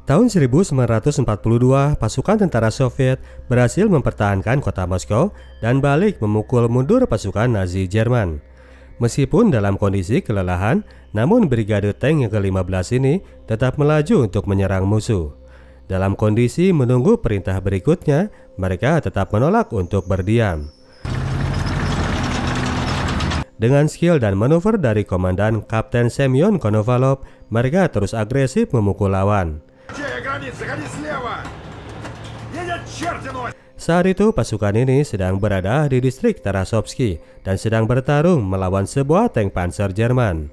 Tahun 1942, pasukan tentara Soviet berhasil mempertahankan kota Moskow dan balik memukul mundur pasukan Nazi Jerman. Meskipun dalam kondisi kelelahan, namun brigade tank yang ke-15 ini tetap melaju untuk menyerang musuh. Dalam kondisi menunggu perintah berikutnya, mereka tetap menolak untuk berdiam. Dengan skill dan manuver dari Komandan Kapten Semyon Konovalov, mereka terus agresif memukul lawan. Saat itu pasukan ini sedang berada di distrik Tarasovsky dan sedang bertarung melawan sebuah tank panzer Jerman.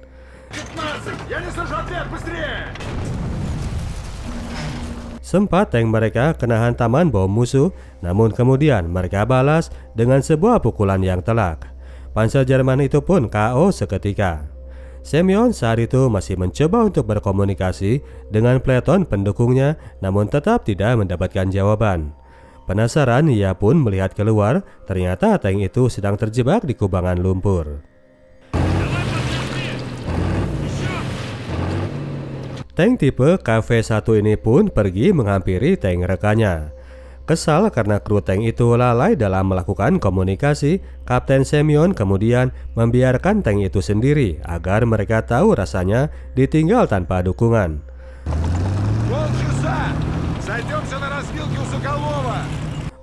Sempat tank mereka kena hantaman bom musuh, namun kemudian mereka balas dengan sebuah pukulan yang telak. Panzer Jerman itu pun KO seketika. Semyon saat itu masih mencoba untuk berkomunikasi dengan peleton pendukungnya, namun tetap tidak mendapatkan jawaban. Penasaran, ia pun melihat keluar, ternyata tank itu sedang terjebak di kubangan lumpur. Tank tipe KV-1 ini pun pergi menghampiri tank rekannya. Kesal karena kru tank itu lalai dalam melakukan komunikasi, Kapten Semyon kemudian membiarkan tank itu sendiri agar mereka tahu rasanya ditinggal tanpa dukungan.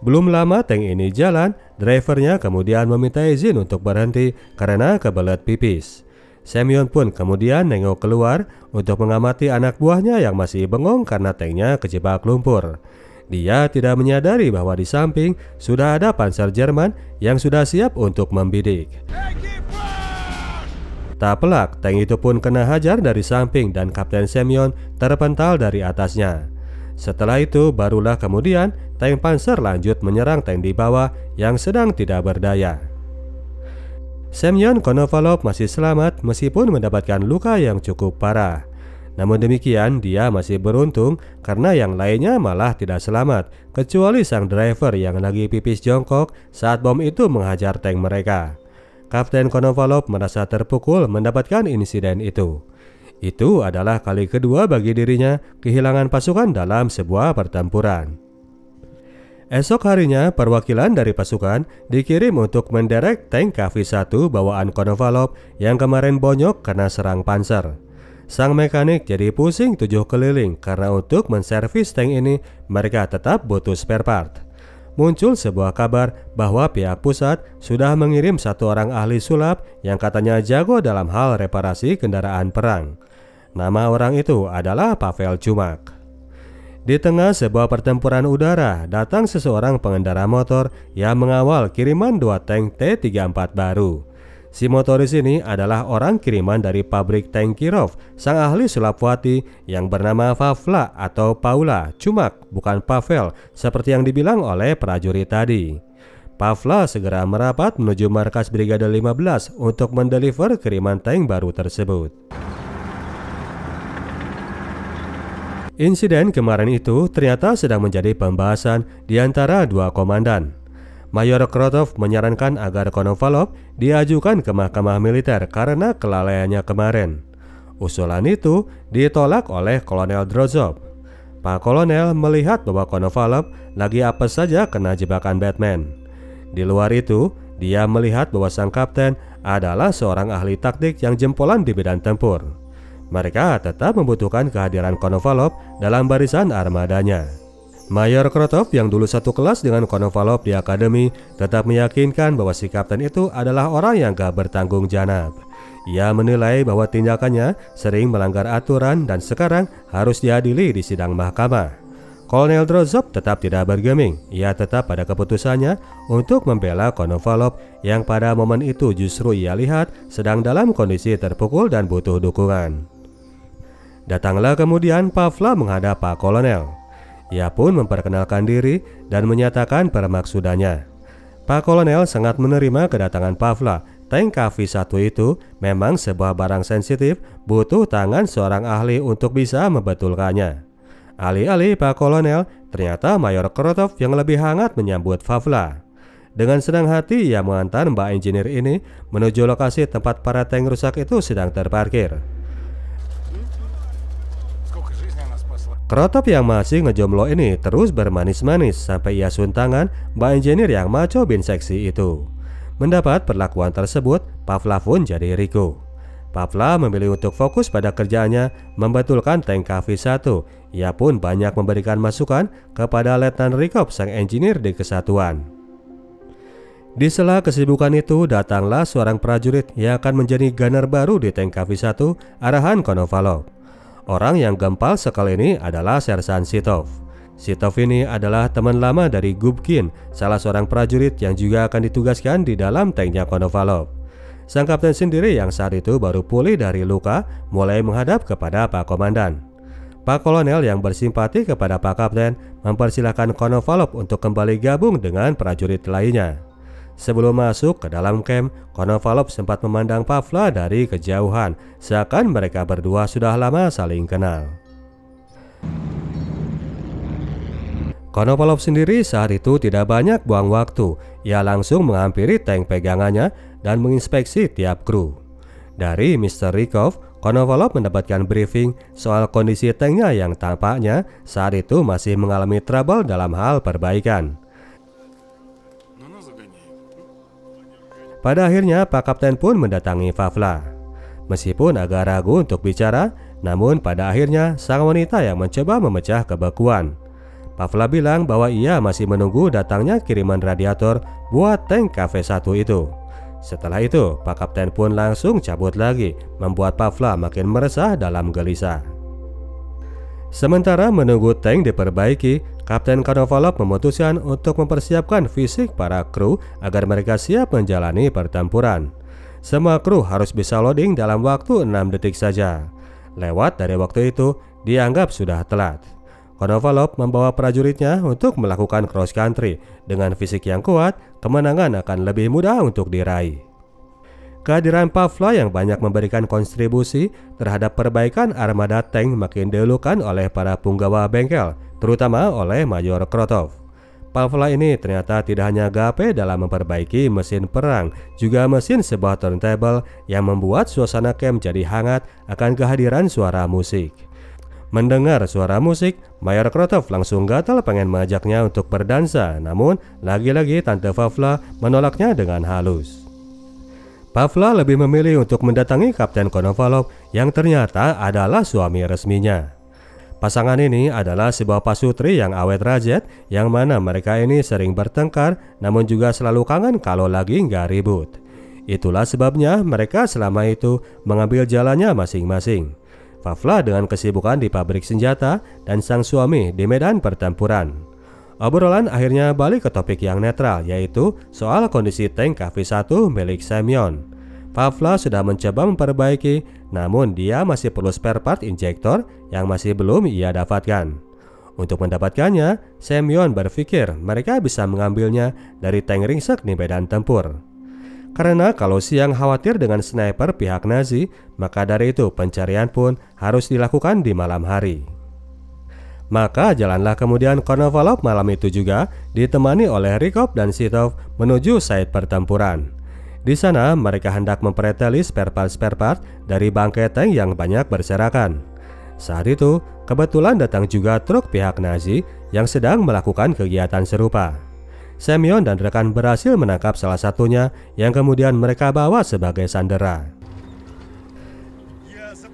Belum lama tank ini jalan, drivernya kemudian meminta izin untuk berhenti karena kebelet pipis. Semyon pun kemudian nengok keluar untuk mengamati anak buahnya yang masih bengong karena tanknya kejebak lumpur. Dia tidak menyadari bahwa di samping sudah ada panzer Jerman yang sudah siap untuk membidik. Tak pelak, tank itu pun kena hajar dari samping dan Kapten Semyon terpental dari atasnya. Setelah itu barulah kemudian tank panzer lanjut menyerang tank di bawah yang sedang tidak berdaya. Semyon Konovalov masih selamat meskipun mendapatkan luka yang cukup parah. Namun demikian, dia masih beruntung karena yang lainnya malah tidak selamat, kecuali sang driver yang lagi pipis jongkok saat bom itu menghajar tank mereka. Kapten Konovalov merasa terpukul mendapatkan insiden itu. Itu adalah kali kedua bagi dirinya kehilangan pasukan dalam sebuah pertempuran. Esok harinya, perwakilan dari pasukan dikirim untuk menderek tank KV-1 bawaan Konovalov yang kemarin bonyok karena serang panzer. Sang mekanik jadi pusing 7 keliling karena untuk menservis tank ini mereka tetap butuh spare part. Muncul sebuah kabar bahwa pihak pusat sudah mengirim satu orang ahli sulap yang katanya jago dalam hal reparasi kendaraan perang. Nama orang itu adalah Pavel Chumak. Di tengah sebuah pertempuran udara, datang seseorang pengendara motor yang mengawal kiriman 2 tank T-34 baru. Si motoris ini adalah orang kiriman dari pabrik tank Kirov, sang ahli sulapwati yang bernama Pavla atau Paula Chumak, bukan Pavel seperti yang dibilang oleh prajurit tadi. Pavla segera merapat menuju markas Brigade 15 untuk mendeliver kiriman tank baru tersebut. Insiden kemarin itu ternyata sedang menjadi pembahasan di antara dua komandan. Mayor Krotov menyarankan agar Konovalov diajukan ke mahkamah militer karena kelalaiannya kemarin. Usulan itu ditolak oleh Kolonel Drozov. Pak Kolonel melihat bahwa Konovalov lagi apes saja kena jebakan Batman. Di luar itu, dia melihat bahwa sang kapten adalah seorang ahli taktik yang jempolan di bidang tempur. Mereka tetap membutuhkan kehadiran Konovalov dalam barisan armadanya. Mayor Krotov yang dulu satu kelas dengan Konovalov di akademi tetap meyakinkan bahwa si kapten itu adalah orang yang gak bertanggung jawab. Ia menilai bahwa tindakannya sering melanggar aturan dan sekarang harus diadili di sidang mahkamah. Kolonel Drozov tetap tidak bergeming. Ia tetap pada keputusannya untuk membela Konovalov yang pada momen itu justru ia lihat sedang dalam kondisi terpukul dan butuh dukungan. Datanglah kemudian Pavla menghadap Pak Kolonel. Ia pun memperkenalkan diri dan menyatakan permaksudannya. Pak Kolonel sangat menerima kedatangan Pavla. Tank KV-1 itu memang sebuah barang sensitif, butuh tangan seorang ahli untuk bisa membetulkannya. Alih-alih Pak Kolonel, ternyata Mayor Krotov yang lebih hangat menyambut Pavla. Dengan senang hati ia mengantar Mbak Engineer ini menuju lokasi tempat para tank rusak itu sedang terparkir. Krotov yang masih ngejomblo ini terus bermanis-manis sampai ia suntangan mbak engineer yang maco bin seksi itu. Mendapat perlakuan tersebut, Pavla pun jadi riku. Pavla memilih untuk fokus pada kerjaannya membetulkan tank KV-1. Ia pun banyak memberikan masukan kepada Letnan Rykov sang engineer di kesatuan. Di sela kesibukan itu datanglah seorang prajurit yang akan menjadi gunner baru di tank KV-1 arahan Konovalov. Orang yang gempal sekali ini adalah Sersan Sitov. Sitov ini adalah teman lama dari Gubkin, salah seorang prajurit yang juga akan ditugaskan di dalam tanknya Konovalov. Sang kapten sendiri yang saat itu baru pulih dari luka mulai menghadap kepada Pak Komandan. Pak Kolonel yang bersimpati kepada Pak Kapten mempersilahkan Konovalov untuk kembali gabung dengan prajurit lainnya. Sebelum masuk ke dalam camp, Konovalov sempat memandang Pavla dari kejauhan, seakan mereka berdua sudah lama saling kenal. Konovalov sendiri saat itu tidak banyak buang waktu. Ia langsung menghampiri tank pegangannya dan menginspeksi tiap kru. Dari Mr. Rykov, Konovalov mendapatkan briefing soal kondisi tanknya yang tampaknya saat itu masih mengalami trouble dalam hal perbaikan. Pada akhirnya Pak Kapten pun mendatangi Pavla. Meskipun agak ragu untuk bicara, namun pada akhirnya sang wanita yang mencoba memecah kebekuan. Pavla bilang bahwa ia masih menunggu datangnya kiriman radiator buat tank KV-1 itu. Setelah itu Pak Kapten pun langsung cabut lagi, membuat Pavla makin meresah dalam gelisah. Sementara menunggu tank diperbaiki, Kapten Konovalov memutuskan untuk mempersiapkan fisik para kru agar mereka siap menjalani pertempuran. Semua kru harus bisa loading dalam waktu 6 detik saja. Lewat dari waktu itu dianggap sudah telat. Konovalov membawa prajuritnya untuk melakukan cross country. Dengan fisik yang kuat, kemenangan akan lebih mudah untuk diraih. Kehadiran Pavla yang banyak memberikan kontribusi terhadap perbaikan armada tank makin dilukan oleh para punggawa bengkel, terutama oleh Mayor Krotov. Pavla ini ternyata tidak hanya gape dalam memperbaiki mesin perang, juga mesin sebuah turntable yang membuat suasana camp jadi hangat akan kehadiran suara musik. Mendengar suara musik, Mayor Krotov langsung gatal pengen mengajaknya untuk berdansa, namun lagi-lagi Tante Pavla menolaknya dengan halus. Pavla lebih memilih untuk mendatangi Kapten Konovalov yang ternyata adalah suami resminya. Pasangan ini adalah sebuah pasutri yang awet rajat, yang mana mereka ini sering bertengkar namun juga selalu kangen kalau lagi nggak ribut. Itulah sebabnya mereka selama itu mengambil jalannya masing-masing. Pavla dengan kesibukan di pabrik senjata dan sang suami di medan pertempuran. Obrolan akhirnya balik ke topik yang netral, yaitu soal kondisi tank KV-1 milik Semyon. Pavla sudah mencoba memperbaiki, namun dia masih perlu spare part injektor yang masih belum ia dapatkan. Untuk mendapatkannya, Semyon berpikir mereka bisa mengambilnya dari tank ringsek di medan tempur. Karena kalau siang khawatir dengan sniper pihak Nazi, maka dari itu pencarian pun harus dilakukan di malam hari. Maka jalanlah kemudian Konovalov malam itu juga ditemani oleh Rykov dan Sitov menuju site pertempuran. Di sana mereka hendak mempreteli spare part dari bangkai tank yang banyak berserakan. Saat itu kebetulan datang juga truk pihak Nazi yang sedang melakukan kegiatan serupa. Semyon dan rekan berhasil menangkap salah satunya yang kemudian mereka bawa sebagai sandera.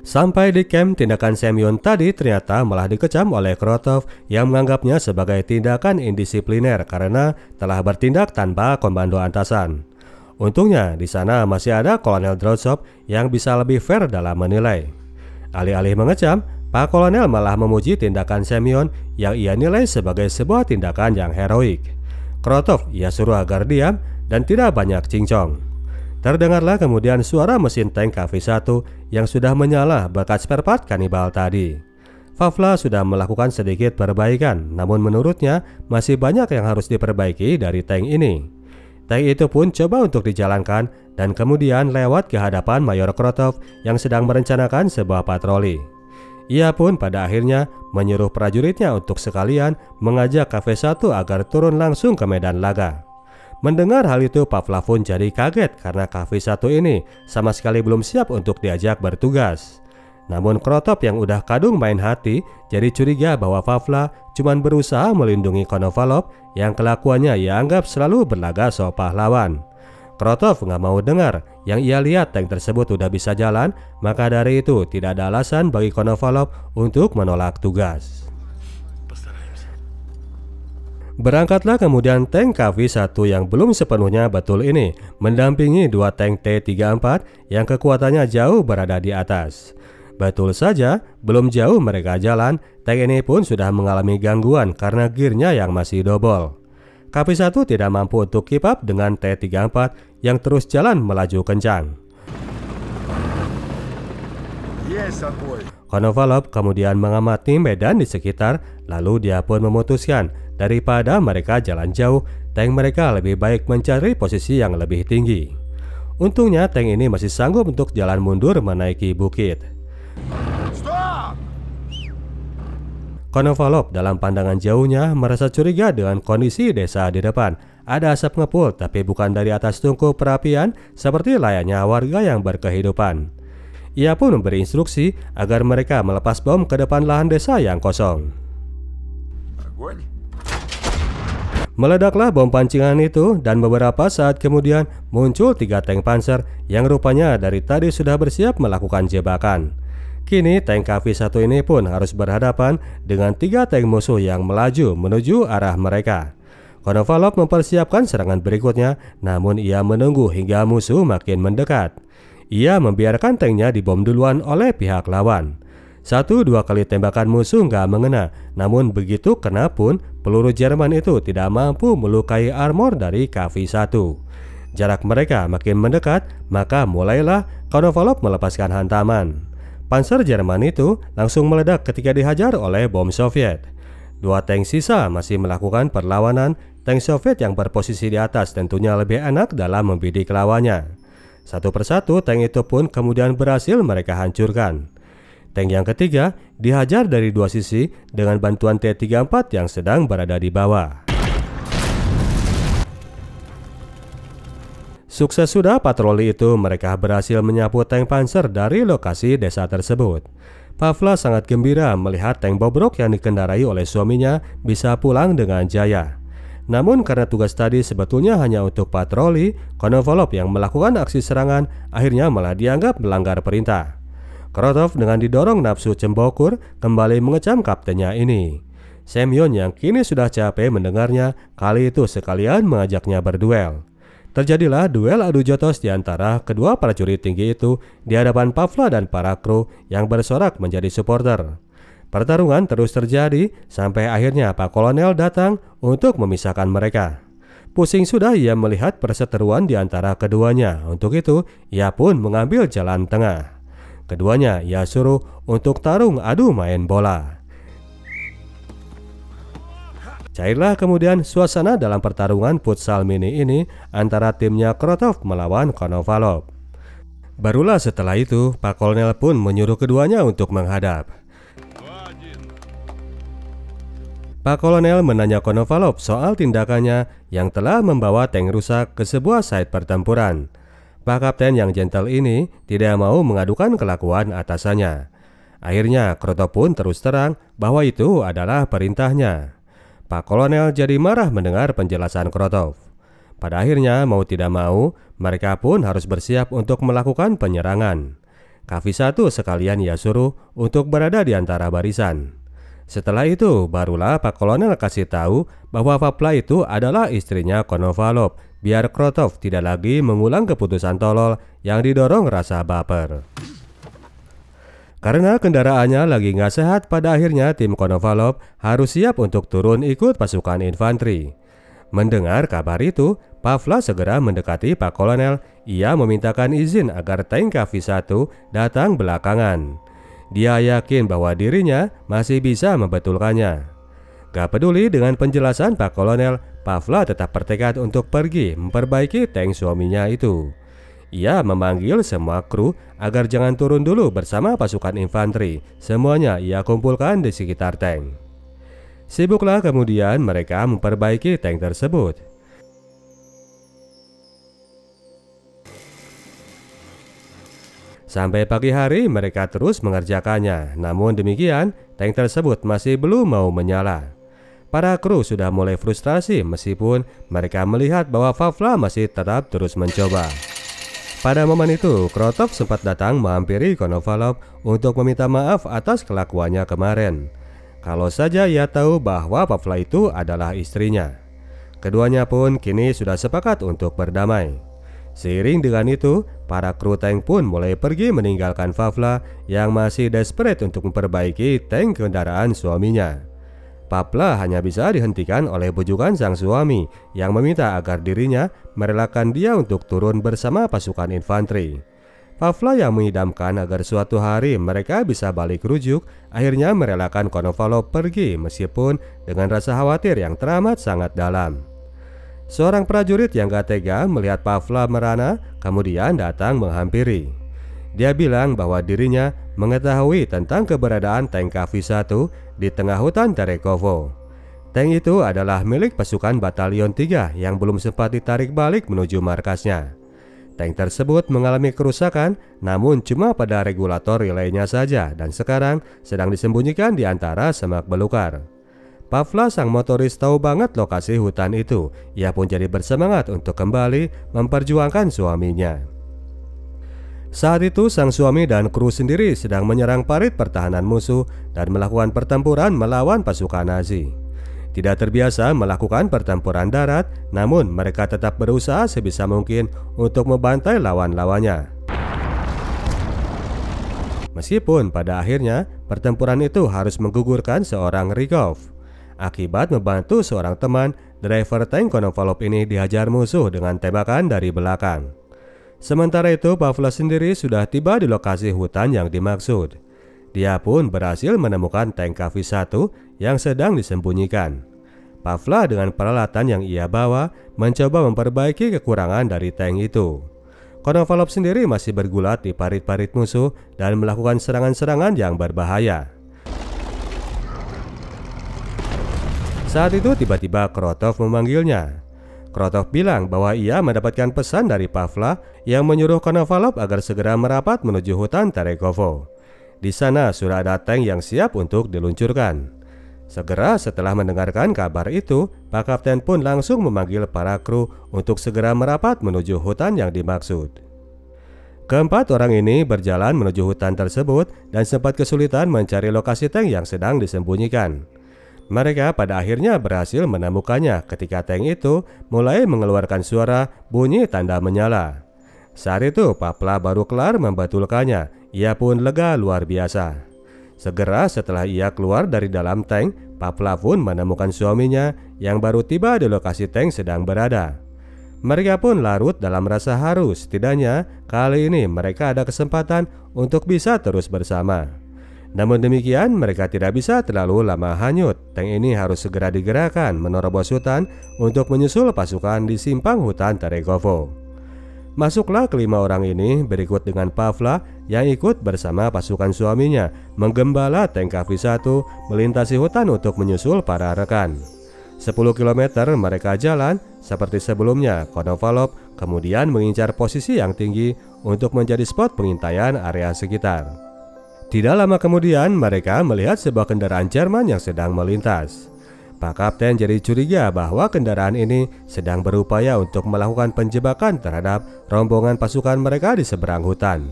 Sampai di camp, tindakan Semyon tadi ternyata malah dikecam oleh Krotov yang menganggapnya sebagai tindakan indisipliner karena telah bertindak tanpa komando atasan. Untungnya di sana masih ada Kolonel Drotsov yang bisa lebih fair dalam menilai. Alih-alih mengecam, Pak Kolonel malah memuji tindakan Semyon yang ia nilai sebagai sebuah tindakan yang heroik. Krotov ia suruh agar diam dan tidak banyak cincong. Terdengarlah kemudian suara mesin tank KV-1 yang sudah menyala bekas spare part kanibal tadi. Pavla sudah melakukan sedikit perbaikan, namun menurutnya masih banyak yang harus diperbaiki dari tank ini. Tank itu pun coba untuk dijalankan dan kemudian lewat ke hadapan Mayor Krotov yang sedang merencanakan sebuah patroli. Ia pun pada akhirnya menyuruh prajuritnya untuk sekalian mengajak KV-1 agar turun langsung ke medan laga. Mendengar hal itu, Pavla pun jadi kaget karena KV-1 ini sama sekali belum siap untuk diajak bertugas. Namun Krotov yang udah kadung main hati jadi curiga bahwa Pavla cuma berusaha melindungi Konovalov yang kelakuannya ia anggap selalu berlaga sok pahlawan. Krotov nggak mau dengar yang ia lihat tank tersebut udah bisa jalan, maka dari itu tidak ada alasan bagi Konovalov untuk menolak tugas. Berangkatlah kemudian tank KV-1 yang belum sepenuhnya betul ini mendampingi dua tank T-34 yang kekuatannya jauh berada di atas. Betul saja, belum jauh mereka jalan, tank ini pun sudah mengalami gangguan karena gearnya yang masih dobol. KV-1 tidak mampu untuk keep up dengan T-34 yang terus jalan melaju kencang. Konovalov kemudian mengamati medan di sekitar, lalu dia pun memutuskan daripada mereka jalan jauh, tank mereka lebih baik mencari posisi yang lebih tinggi. Untungnya tank ini masih sanggup untuk jalan mundur menaiki bukit. Konovalov dalam pandangan jauhnya merasa curiga dengan kondisi desa di depan. Ada asap ngepul tapi bukan dari atas tungku perapian seperti layaknya warga yang berkehidupan. Ia pun memberi instruksi agar mereka melepas bom ke depan lahan desa yang kosong. Meledaklah bom pancingan itu dan beberapa saat kemudian muncul 3 tank panser yang rupanya dari tadi sudah bersiap melakukan jebakan. Kini tank KV-1 ini pun harus berhadapan dengan 3 tank musuh yang melaju menuju arah mereka. Konovalov mempersiapkan serangan berikutnya, namun ia menunggu hingga musuh makin mendekat. Ia membiarkan tanknya dibom duluan oleh pihak lawan. 1-2 kali tembakan musuh nggak mengena, namun begitu kena pun peluru Jerman itu tidak mampu melukai armor dari KV-1. Jarak mereka makin mendekat, maka mulailah Konovalov melepaskan hantaman. Panser Jerman itu langsung meledak ketika dihajar oleh bom Soviet. 2 tank sisa masih melakukan perlawanan. Tank Soviet yang berposisi di atas tentunya lebih enak dalam membidik lawannya. Satu persatu tank itu pun kemudian berhasil mereka hancurkan. Tank yang ketiga dihajar dari 2 sisi dengan bantuan T-34 yang sedang berada di bawah. Sukses sudah patroli itu, mereka berhasil menyapu tank panser dari lokasi desa tersebut. Pavla sangat gembira melihat tank bobrok yang dikendarai oleh suaminya bisa pulang dengan jaya. Namun karena tugas tadi sebetulnya hanya untuk patroli, Konovalov yang melakukan aksi serangan akhirnya malah dianggap melanggar perintah. Krotov dengan didorong nafsu cembokur kembali mengecam kaptennya ini. Semyon yang kini sudah capek mendengarnya kali itu sekalian mengajaknya berduel. Terjadilah duel adu jotos di antara kedua prajurit tinggi itu di hadapan Pavla dan para kru yang bersorak menjadi supporter. Pertarungan terus terjadi sampai akhirnya Pak Kolonel datang untuk memisahkan mereka. Pusing sudah ia melihat perseteruan di antara keduanya. Untuk itu, ia pun mengambil jalan tengah. Keduanya ia suruh untuk tarung adu main bola. Cairlah kemudian suasana dalam pertarungan futsal mini ini antara timnya Krotov melawan Konovalov. Barulah setelah itu, Pak Kolonel pun menyuruh keduanya untuk menghadap. Pak Kolonel menanya Konovalov soal tindakannya yang telah membawa tank rusak ke sebuah site pertempuran. Pak Kapten yang gentle ini tidak mau mengadukan kelakuan atasannya. Akhirnya Krotov pun terus terang bahwa itu adalah perintahnya. Pak Kolonel jadi marah mendengar penjelasan Krotov. Pada akhirnya mau tidak mau mereka pun harus bersiap untuk melakukan penyerangan. KV-1 sekalian ia suruh untuk berada di antara barisan. Setelah itu barulah Pak Kolonel kasih tahu bahwa Pavla itu adalah istrinya Konovalov, biar Krotov tidak lagi mengulang keputusan tolol yang didorong rasa baper. Karena kendaraannya lagi nggak sehat, pada akhirnya tim Konovalov harus siap untuk turun ikut pasukan infanteri. Mendengar kabar itu, Pavla segera mendekati Pak Kolonel. Ia memintakan izin agar tank KV-1 datang belakangan. Dia yakin bahwa dirinya masih bisa membetulkannya. Gak peduli dengan penjelasan Pak Kolonel, Pavla tetap bertekad untuk pergi memperbaiki tank suaminya itu. Ia memanggil semua kru agar jangan turun dulu bersama pasukan infanteri. Semuanya ia kumpulkan di sekitar tank. Sibuklah kemudian mereka memperbaiki tank tersebut. Sampai pagi hari mereka terus mengerjakannya, namun demikian tank tersebut masih belum mau menyala. Para kru sudah mulai frustrasi meskipun mereka melihat bahwa Vavla masih tetap terus mencoba. Pada momen itu, Krotov sempat datang menghampiri Konovalov untuk meminta maaf atas kelakuannya kemarin. Kalau saja ia tahu bahwa Vavla itu adalah istrinya. Keduanya pun kini sudah sepakat untuk berdamai. Seiring dengan itu, para kru tank pun mulai pergi meninggalkan Vavla yang masih desperate untuk memperbaiki tank kendaraan suaminya. Vavla hanya bisa dihentikan oleh bujukan sang suami yang meminta agar dirinya merelakan dia untuk turun bersama pasukan infanteri. Vavla yang mengidamkan agar suatu hari mereka bisa balik rujuk, akhirnya merelakan Konovalov pergi meskipun dengan rasa khawatir yang teramat sangat dalam. Seorang prajurit yang gak tega melihat Vavla merana kemudian datang menghampiri. Dia bilang bahwa dirinya mengetahui tentang keberadaan tank KV-1 di tengah hutan Terekovo. Tank itu adalah milik pasukan Batalion 3 yang belum sempat ditarik balik menuju markasnya. Tank tersebut mengalami kerusakan namun cuma pada regulator relaynya saja dan sekarang sedang disembunyikan di antara semak belukar. Vavla sang motoris tahu banget lokasi hutan itu. Ia pun jadi bersemangat untuk kembali memperjuangkan suaminya. Saat itu sang suami dan kru sendiri sedang menyerang parit pertahanan musuh dan melakukan pertempuran melawan pasukan Nazi. Tidak terbiasa melakukan pertempuran darat, namun mereka tetap berusaha sebisa mungkin untuk membantai lawan-lawannya. Meskipun pada akhirnya pertempuran itu harus menggugurkan seorang Rykov. Akibat membantu seorang teman, driver tank Konovalov ini dihajar musuh dengan tembakan dari belakang. Sementara itu, Vavla sendiri sudah tiba di lokasi hutan yang dimaksud. Dia pun berhasil menemukan tank KV-1 yang sedang disembunyikan. Vavla dengan peralatan yang ia bawa mencoba memperbaiki kekurangan dari tank itu. Konovalov sendiri masih bergulat di parit-parit musuh dan melakukan serangan-serangan yang berbahaya. Saat itu tiba-tiba Krotov memanggilnya. Krotov bilang bahwa ia mendapatkan pesan dari Vavla yang menyuruh Konovalov agar segera merapat menuju hutan Terekovo. Di sana sudah ada tank yang siap untuk diluncurkan. Segera setelah mendengarkan kabar itu, Pak Kapten pun langsung memanggil para kru untuk segera merapat menuju hutan yang dimaksud. Keempat orang ini berjalan menuju hutan tersebut dan sempat kesulitan mencari lokasi tank yang sedang disembunyikan. Mereka pada akhirnya berhasil menemukannya ketika tank itu mulai mengeluarkan suara bunyi tanda menyala. Saat itu Vavla baru kelar membetulkannya, ia pun lega luar biasa. Segera setelah ia keluar dari dalam tank, Vavla pun menemukan suaminya yang baru tiba di lokasi tank sedang berada. Mereka pun larut dalam rasa haru, setidaknya kali ini mereka ada kesempatan untuk bisa terus bersama. Namun demikian mereka tidak bisa terlalu lama hanyut. Tank ini harus segera digerakkan menerobos hutan untuk menyusul pasukan di simpang hutan Terekovo. Masuklah kelima orang ini berikut dengan Vavla yang ikut bersama pasukan suaminya menggembala tank KV-1 melintasi hutan untuk menyusul para rekan. 10 km mereka jalan seperti sebelumnya. Konovalov kemudian mengincar posisi yang tinggi untuk menjadi spot pengintaian area sekitar. Tidak lama kemudian mereka melihat sebuah kendaraan Jerman yang sedang melintas. Pak Kapten jadi curiga bahwa kendaraan ini sedang berupaya untuk melakukan penjebakan terhadap rombongan pasukan mereka di seberang hutan.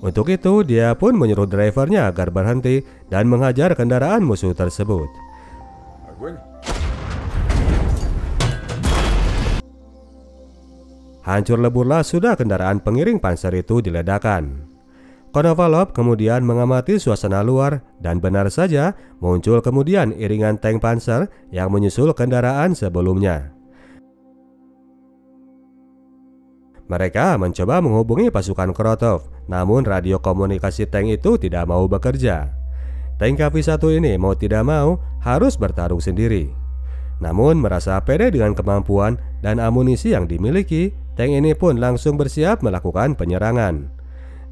Untuk itu dia pun menyuruh drivernya agar berhenti dan menghajar kendaraan musuh tersebut. Hancur leburlah sudah kendaraan pengiring panser itu diledakkan. Konovalov kemudian mengamati suasana luar dan benar saja muncul kemudian iringan tank panser yang menyusul kendaraan sebelumnya. Mereka mencoba menghubungi pasukan Krotov, namun radio komunikasi tank itu tidak mau bekerja. Tank KV-1 ini mau tidak mau harus bertarung sendiri. Namun merasa pede dengan kemampuan dan amunisi yang dimiliki, tank ini pun langsung bersiap melakukan penyerangan.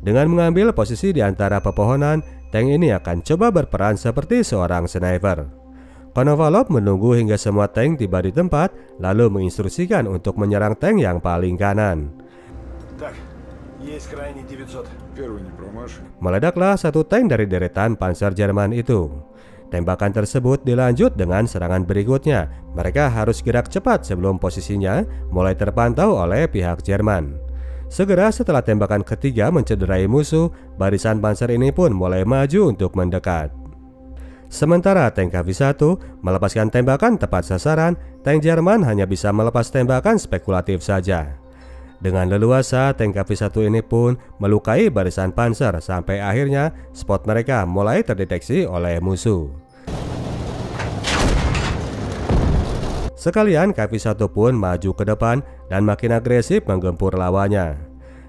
Dengan mengambil posisi di antara pepohonan, tank ini akan coba berperan seperti seorang sniper. Konovalov menunggu hingga semua tank tiba di tempat, lalu menginstruksikan untuk menyerang tank yang paling kanan. Есть крайний 900. Первый не промажь. Meledaklah satu tank dari deretan panser Jerman itu. Tembakan tersebut dilanjut dengan serangan berikutnya. Mereka harus gerak cepat sebelum posisinya mulai terpantau oleh pihak Jerman. Segera setelah tembakan ketiga mencederai musuh, barisan panser ini pun mulai maju untuk mendekat. Sementara tank KV-1 melepaskan tembakan tepat sasaran, tank Jerman hanya bisa melepas tembakan spekulatif saja. Dengan leluasa, tank KV-1 ini pun melukai barisan panser sampai akhirnya spot mereka mulai terdeteksi oleh musuh. Sekalian KV-1 pun maju ke depan dan makin agresif menggempur lawannya.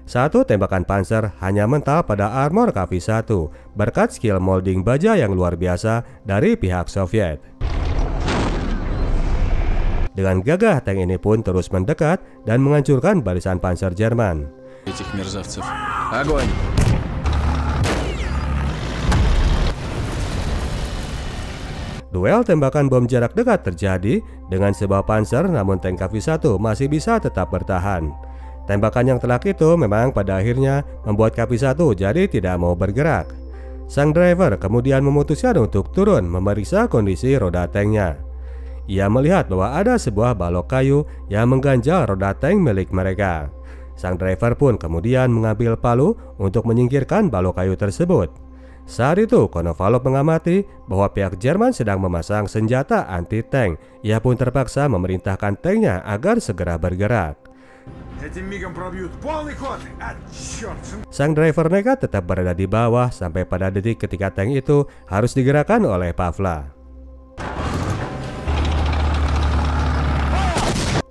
Satu tembakan panser hanya mental pada armor KV-1 berkat skill molding baja yang luar biasa dari pihak Soviet. Dengan gagah tank ini pun terus mendekat dan menghancurkan barisan panser Jerman. Этих мерзавцев. Огонь! Duel tembakan bom jarak dekat terjadi dengan sebuah panser, namun tank KV-1 masih bisa tetap bertahan. Tembakan yang telak itu memang pada akhirnya membuat KV-1 jadi tidak mau bergerak. Sang driver kemudian memutuskan untuk turun memeriksa kondisi roda tanknya. Ia melihat bahwa ada sebuah balok kayu yang mengganjal roda tank milik mereka. Sang driver pun kemudian mengambil palu untuk menyingkirkan balok kayu tersebut. Saat itu Konovalov mengamati bahwa pihak Jerman sedang memasang senjata anti-tank. Ia pun terpaksa memerintahkan tanknya agar segera bergerak. Sang driver nekat tetap berada di bawah sampai pada detik ketika tank itu harus digerakkan oleh Pavla.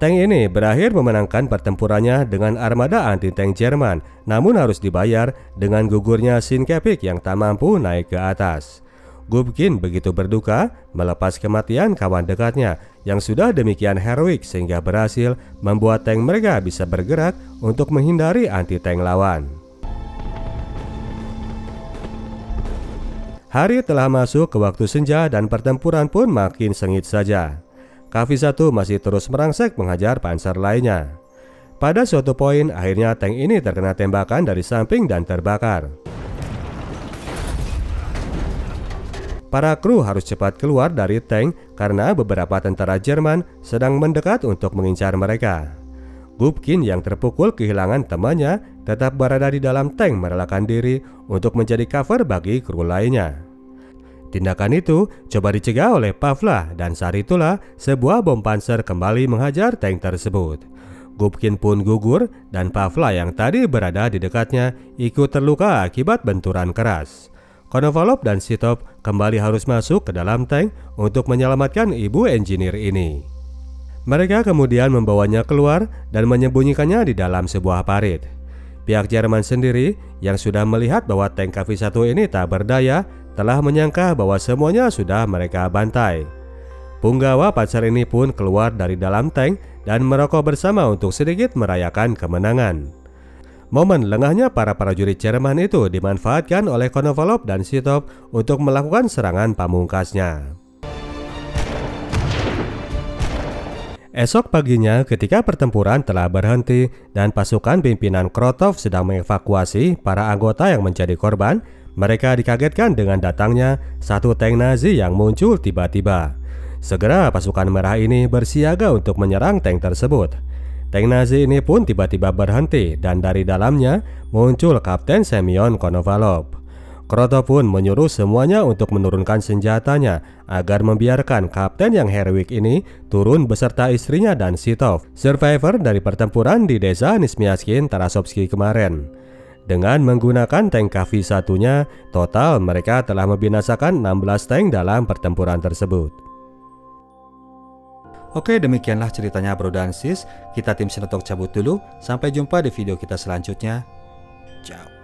Tank ini berakhir memenangkan pertempurannya dengan armada anti-tank Jerman, namun harus dibayar dengan gugurnya Sienkiewicz yang tak mampu naik ke atas. Gubkin begitu berduka melepas kematian kawan dekatnya yang sudah demikian heroik sehingga berhasil membuat tank mereka bisa bergerak untuk menghindari anti-tank lawan. Hari telah masuk ke waktu senja dan pertempuran pun makin sengit saja. KV-1 masih terus merangsek menghajar panser lainnya. Pada suatu poin, akhirnya tank ini terkena tembakan dari samping dan terbakar. Para kru harus cepat keluar dari tank karena beberapa tentara Jerman sedang mendekat untuk mengincar mereka. Gubkin yang terpukul kehilangan temannya tetap berada di dalam tank merelakan diri untuk menjadi cover bagi kru lainnya. Tindakan itu coba dicegah oleh Pavla dan saat itulah sebuah bom panser kembali menghajar tank tersebut. Gubkin pun gugur dan Pavla yang tadi berada di dekatnya ikut terluka akibat benturan keras. Konovalov dan Sitov kembali harus masuk ke dalam tank untuk menyelamatkan ibu engineer ini. Mereka kemudian membawanya keluar dan menyembunyikannya di dalam sebuah parit. Pihak Jerman sendiri yang sudah melihat bahwa tank KV-1 ini tak berdaya telah menyangka bahwa semuanya sudah mereka bantai. Punggawa panser ini pun keluar dari dalam tank dan merokok bersama untuk sedikit merayakan kemenangan. Momen lengahnya para prajurit Jerman itu dimanfaatkan oleh Konovalov dan Sitov untuk melakukan serangan pamungkasnya. Esok paginya ketika pertempuran telah berhenti dan pasukan pimpinan Krotov sedang mengevakuasi para anggota yang menjadi korban, mereka dikagetkan dengan datangnya satu tank Nazi yang muncul tiba-tiba. Segera pasukan merah ini bersiaga untuk menyerang tank tersebut. Tank Nazi ini pun tiba-tiba berhenti dan dari dalamnya muncul Kapten Semyon Konovalov. Krotov pun menyuruh semuanya untuk menurunkan senjatanya agar membiarkan kapten yang heroik ini turun beserta istrinya dan Sitov, survivor dari pertempuran di desa Nizhniakin Tarasovsky kemarin. Dengan menggunakan tank KV-1-nya, total mereka telah membinasakan 16 tank dalam pertempuran tersebut. Oke, demikianlah ceritanya Bro dan Sis. Kita tim Sinotok cabut dulu. Sampai jumpa di video kita selanjutnya. Ciao.